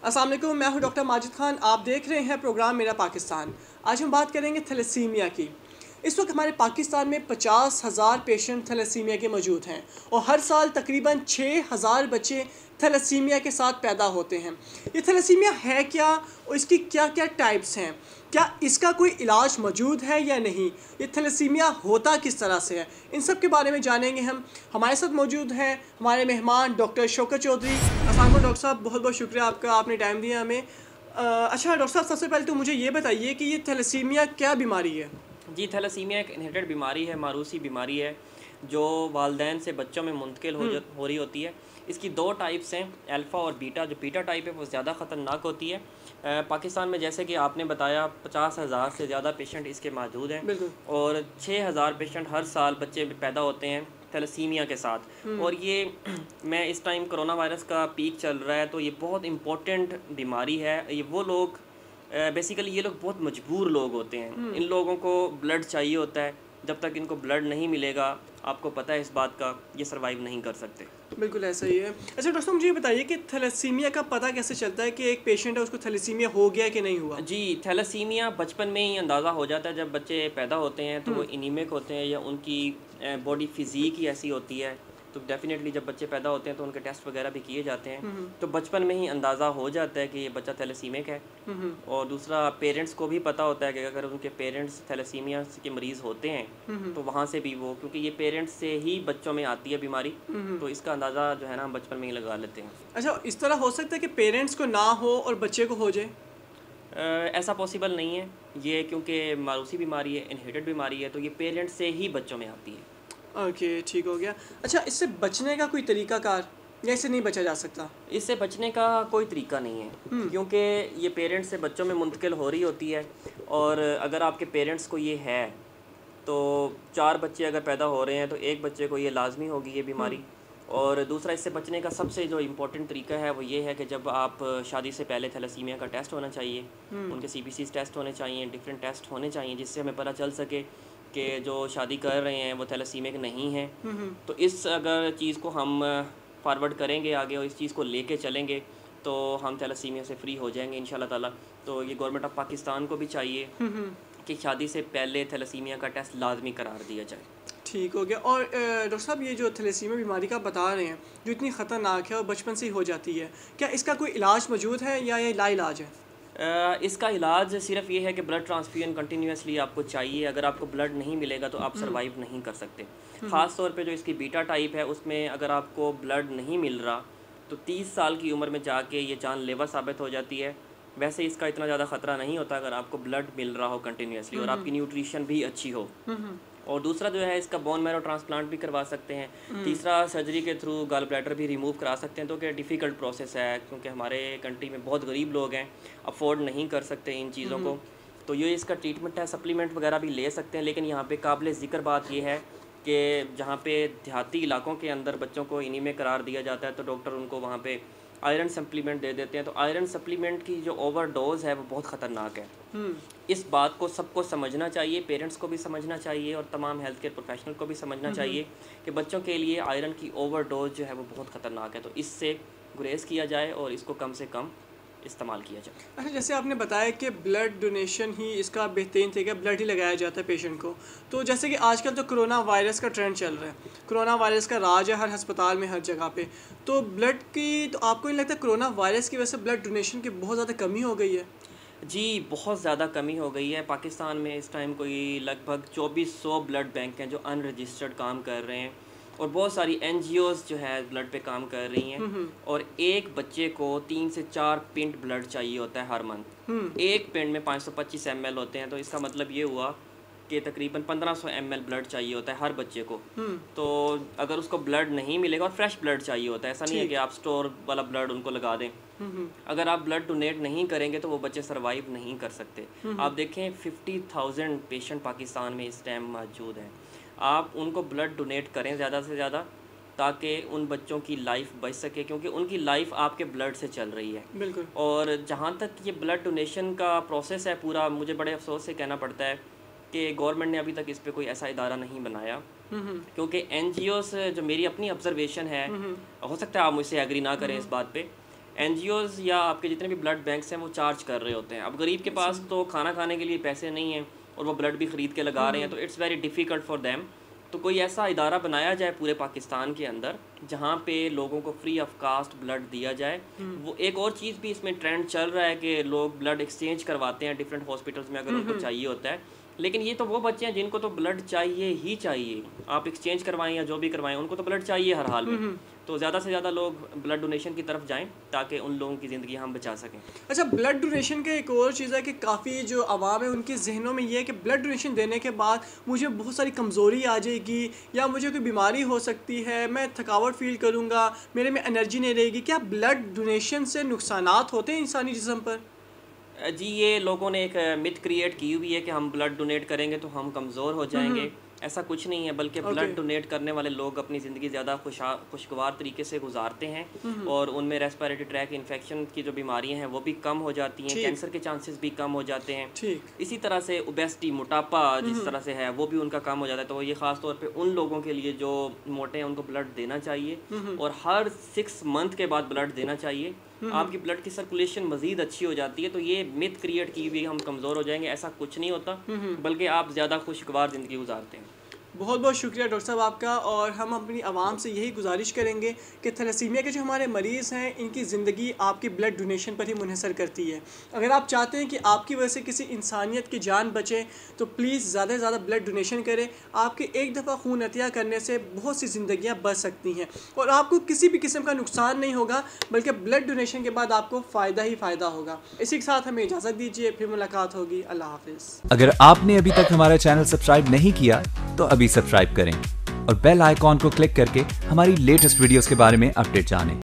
अस्सलाम वालेकुम, मैं हूं डॉक्टर माजिद खान। आप देख रहे हैं प्रोग्राम मेरा पाकिस्तान। आज हम बात करेंगे थैलेसीमिया की। इस वक्त हमारे पाकिस्तान में 50,000 पेशेंट थैलेसीमिया के मौजूद हैं और हर साल तकरीबन 6,000 बच्चे थैलेसीमिया के साथ पैदा होते हैं। ये थैलेसीमिया है क्या और इसकी क्या क्या टाइप्स हैं? क्या इसका कोई इलाज मौजूद है या नहीं? ये थैलेसीमिया होता किस तरह से है? इन सब के बारे में जानेंगे हम। हमारे साथ मौजूद हैं हमारे मेहमान डॉक्टर शौकत चौधरी। अस्सलाम वालेकुम डॉक्टर साहब, बहुत बहुत शुक्रिया आपका, आपने टाइम दिया हमें। अच्छा डॉक्टर साहब, सबसे पहले तो मुझे ये बताइए कि ये थैलेसीमिया क्या बीमारी है? जी, थैलेसीमिया एक इनहेरिटेड बीमारी है, मारूसी बीमारी है, जो वालदैन से बच्चों में मुंतकिल हो रही होती है। इसकी दो टाइप्स हैं, अल्फ़ा और बीटा। जो बीटा टाइप है वो ज़्यादा ख़तरनाक होती है। पाकिस्तान में जैसे कि आपने बताया 50,000 से ज़्यादा पेशेंट इसके मौजूद हैं बिल्कुल। और 6,000 पेशेंट हर साल बच्चे पैदा होते हैं थैलेसीमिया के साथ। और ये मैं इस टाइम कोरोना वायरस का पीक चल रहा है, तो ये बहुत इम्पोर्टेंट बीमारी है। ये वो लोग बेसिकली ये लोग बहुत मजबूर लोग होते हैं। इन लोगों को ब्लड चाहिए होता है। जब तक इनको ब्लड नहीं मिलेगा, आपको पता है इस बात का, ये सर्वाइव नहीं कर सकते। बिल्कुल ऐसा ही है। अच्छा डॉक्टर साहब, मुझे ये बताइए कि थैलेसीमिया का पता कैसे चलता है कि एक पेशेंट है उसको थैलेसीमिया हो गया कि नहीं हुआ? जी, थैलेसीमिया बचपन में ही अंदाज़ा हो जाता है। जब बच्चे पैदा होते हैं तो वो इनीमिक होते हैं या उनकी बॉडी फिज़ीक ही ऐसी होती है। तो डेफ़िनेटली जब बच्चे पैदा होते हैं तो उनके टेस्ट वगैरह भी किए जाते हैं। तो बचपन में ही अंदाज़ा हो जाता है कि ये बच्चा थैलेसीमिक है। और दूसरा, पेरेंट्स को भी पता होता है कि अगर उनके पेरेंट्स थैलेसीमिया के मरीज़ होते हैं तो वहाँ से भी वो, क्योंकि ये पेरेंट्स से ही बच्चों में आती है बीमारी, तो इसका अंदाज़ा जो है ना हम बचपन में ही लगा लेते हैं। अच्छा, इस तरह हो सकता है कि पेरेंट्स को ना हो और बच्चे को हो जाए? ऐसा पॉसिबल नहीं है ये, क्योंकि मारूसी बीमारी है, इनहेरिटेड बीमारी है, तो ये पेरेंट्स से ही बच्चों में आती है। ओके, ठीक हो गया। अच्छा, इससे बचने का कोई तरीका कार या इससे नहीं बचा जा सकता? इससे बचने का कोई तरीका नहीं है, क्योंकि ये पेरेंट्स से बच्चों में मुंतकिल हो रही होती है। और अगर आपके पेरेंट्स को ये है तो 4 बच्चे अगर पैदा हो रहे हैं तो एक बच्चे को ये लाजमी होगी ये बीमारी। और दूसरा, इससे बचने का सबसे जो इम्पोर्टेंट तरीका है वो ये है कि जब आप शादी से पहले थैलेसीमिया का टेस्ट होना चाहिए, उनके CBC टेस्ट होने चाहिए, डिफरेंट टेस्ट होने चाहिए, जिससे हमें पता चल सके कि जो शादी कर रहे हैं वो थैलेसीमिक नहीं है। तो इस अगर चीज़ को हम फॉरवर्ड करेंगे आगे और इस चीज़ को लेके चलेंगे तो हम थैलेसीमिया से फ्री हो जाएंगे इंशाल्लाह ताला। तो ये गवर्नमेंट ऑफ पाकिस्तान को भी चाहिए कि शादी से पहले थैलेसीमिया का टेस्ट लाजमी करार दिया जाए। ठीक हो गया। और डॉक्टर साहब, ये जो थैलेसीमिया बीमारी का बता रहे हैं जो इतनी ख़तरनाक है और बचपन से ही हो जाती है, क्या इसका कोई इलाज मौजूद है या ये लाइलाज है? इसका इलाज सिर्फ ये है कि ब्लड ट्रांसफ्यूजन कंटिन्यूसली आपको चाहिए। अगर आपको ब्लड नहीं मिलेगा तो आप सर्वाइव नहीं कर सकते। ख़ास तौर पे जो इसकी बीटा टाइप है उसमें अगर आपको ब्लड नहीं मिल रहा तो 30 साल की उम्र में जाके ये जानलेवा साबित हो जाती है। वैसे इसका इतना ज़्यादा ख़तरा नहीं होता अगर आपको ब्लड मिल रहा हो कंटिन्यूसली और आपकी न्यूट्रिशन भी अच्छी हो। और दूसरा जो है, इसका बोन मैरो ट्रांसप्लांट भी करवा सकते हैं। तीसरा, सर्जरी के थ्रू गॉल ब्लैडर भी रिमूव करा सकते हैं, तो क्या डिफ़िकल्ट प्रोसेस है क्योंकि हमारे कंट्री में बहुत गरीब लोग हैं, अफोर्ड नहीं कर सकते इन चीज़ों को। तो ये इसका ट्रीटमेंट है, सप्लीमेंट वगैरह भी ले सकते हैं। लेकिन यहाँ पे काबिल ज़िक्र बात ये है कि जहाँ पे देहाती इलाकों के अंदर बच्चों को इन्हीं में करार दिया जाता है तो डॉक्टर उनको वहाँ पे आयरन सप्लीमेंट दे देते हैं। तो आयरन सप्लीमेंट की जो ओवरडोज है वो बहुत ख़तरनाक है। इस बात को सबको समझना चाहिए, पेरेंट्स को भी समझना चाहिए और तमाम हेल्थ केयर प्रोफेशनल को भी समझना चाहिए कि बच्चों के लिए आयरन की ओवरडोज जो है वो बहुत ख़तरनाक है। तो इससे गुरेज किया जाए और इसको कम से कम इस्तेमाल किया जाए। अच्छा, जैसे आपने बताया कि ब्लड डोनेशन ही इसका बेहतरीन तरीका, ब्लड ही लगाया जाता है पेशेंट को। तो जैसे कि आजकल तो कोरोना वायरस का ट्रेंड चल रहा है, कोरोना वायरस का राज है हर अस्पताल में, हर जगह पे। तो ब्लड की, तो आपको नहीं लगता कोरोना वायरस की वजह से ब्लड डोनेशन की बहुत ज़्यादा कमी हो गई है? जी, बहुत ज़्यादा कमी हो गई है। पाकिस्तान में इस टाइम कोई लगभग 2400 ब्लड बैंक हैं जो अनरजिस्टर्ड काम कर रहे हैं और बहुत सारी NGOs जो है ब्लड पे काम कर रही हैं। और एक बच्चे को 3 से 4 पिंट ब्लड चाहिए होता है हर मंथ। एक पिंट में 525 ml होते हैं, तो इसका मतलब ये हुआ कि तकरीबन 1500 ml ब्लड चाहिए होता है हर बच्चे को। तो अगर उसको ब्लड नहीं मिलेगा, और फ्रेश ब्लड चाहिए होता है, ऐसा नहीं है कि आप स्टोर वाला ब्लड उनको लगा दें। अगर आप ब्लड डोनेट नहीं करेंगे तो वो बच्चे सर्वाइव नहीं कर सकते। आप देखें 50,000 पेशेंट पाकिस्तान में इस टाइम मौजूद हैं। आप उनको ब्लड डोनेट करें ज़्यादा से ज़्यादा, ताकि उन बच्चों की लाइफ बच सके, क्योंकि उनकी लाइफ आपके ब्लड से चल रही है। बिल्कुल। और जहाँ तक ये ब्लड डोनेशन का प्रोसेस है पूरा, मुझे बड़े अफसोस से कहना पड़ता है कि गवर्नमेंट ने अभी तक इस पे कोई ऐसा इदारा नहीं बनाया। क्योंकि NGOs, जो मेरी अपनी ऑब्जर्वेशन है, हो सकता है आप मुझसे एग्री ना करें इस बात पे, एनजीओज़ या आपके जितने भी ब्लड बैंक्स हैं वो चार्ज कर रहे होते हैं। अब गरीब के पास तो खाना खाने के लिए पैसे नहीं हैं और वो ब्लड भी ख़रीद के लगा रहे हैं, तो it's very difficult for them. तो कोई ऐसा इदारा बनाया जाए पूरे पाकिस्तान के अंदर जहाँ पे लोगों को फ्री ऑफ कास्ट ब्लड दिया जाए। वो एक और चीज़ भी इसमें ट्रेंड चल रहा है कि लोग ब्लड एक्सचेंज करवाते हैं डिफरेंट हॉस्पिटल्स में अगर उनको चाहिए होता है, लेकिन ये तो वो बच्चे हैं जिनको तो ब्लड चाहिए ही चाहिए। आप एक्सचेंज करवाएं या जो भी करवाएं, उनको तो ब्लड चाहिए हर हाल में। तो ज़्यादा से ज़्यादा लोग ब्लड डोनेशन की तरफ जाएं ताकि उन लोगों की ज़िंदगी हम बचा सकें। अच्छा, ब्लड डोनेशन का एक और चीज़ है कि काफ़ी जो आवाम है उनके जहनों में ये है कि ब्लड डोनेशन देने के बाद मुझे बहुत सारी कमज़ोरी आ जाएगी या मुझे कोई बीमारी हो सकती है, मैं थकावट फील करूँगा, मेरे में एनर्जी नहीं रहेगी। क्या ब्लड डोनेशन से नुकसानात होते हैं इंसानी जिस्म पर? जी, ये लोगों ने एक मिथ क्रिएट की हुई है कि हम ब्लड डोनेट करेंगे तो हम कमज़ोर हो जाएंगे। ऐसा कुछ नहीं है, बल्कि ब्लड डोनेट करने वाले लोग अपनी ज़िंदगी ज़्यादा खुशगवार तरीके से गुजारते हैं और उनमें रेस्पिरेटरी ट्रैक इन्फेक्शन की जो बीमारियां हैं वो भी कम हो जाती हैं, कैंसर के चांसेस भी कम हो जाते हैं। इसी तरह से ओबेसिटी, मोटापा जिस तरह से है वो भी उनका कम हो जाता है। तो ये ख़ास तौर पे उन लोगों के लिए जो मोटे हैं उनको ब्लड देना चाहिए और हर 6 मंथ के बाद ब्लड देना चाहिए। आपकी ब्लड की सर्कुलेशन मज़ीद अच्छी हो जाती है। तो ये मिथ क्रिएट की हुई हम कमज़ोर हो जाएंगे, ऐसा कुछ नहीं होता, बल्कि आप ज़्यादा खुशगवार ज़िंदगी गुजारते हैं। बहुत बहुत शुक्रिया डॉक्टर साहब आपका। और हम अपनी आवाम से यही गुजारिश करेंगे कि थैलेसीमिया के जो हमारे मरीज़ हैं इनकी ज़िंदगी आपकी ब्लड डोनेशन पर ही मुनहसर करती है। अगर आप चाहते हैं कि आपकी वजह से किसी इंसानियत की जान बचे तो प्लीज़ ज़्यादा से ज़्यादा ब्लड डोनेशन करें। आपके एक दफ़ा खून अतिया करने से बहुत सी ज़िंदगियाँ बच सकती हैं और आपको किसी भी किस्म का नुकसान नहीं होगा, बल्कि ब्लड डोनेशन के बाद आपको फ़ायदा ही फ़ायदा होगा। इसी के साथ हमें इजाज़त दीजिए, फिर मुलाकात होगी। अल्लाह हाफ़िज़। अगर आपने अभी तक हमारा चैनल सब्सक्राइब नहीं किया तो अभी सब्सक्राइब करें और बेल आइकॉन को क्लिक करके हमारी लेटेस्ट वीडियोस के बारे में अपडेट जानें।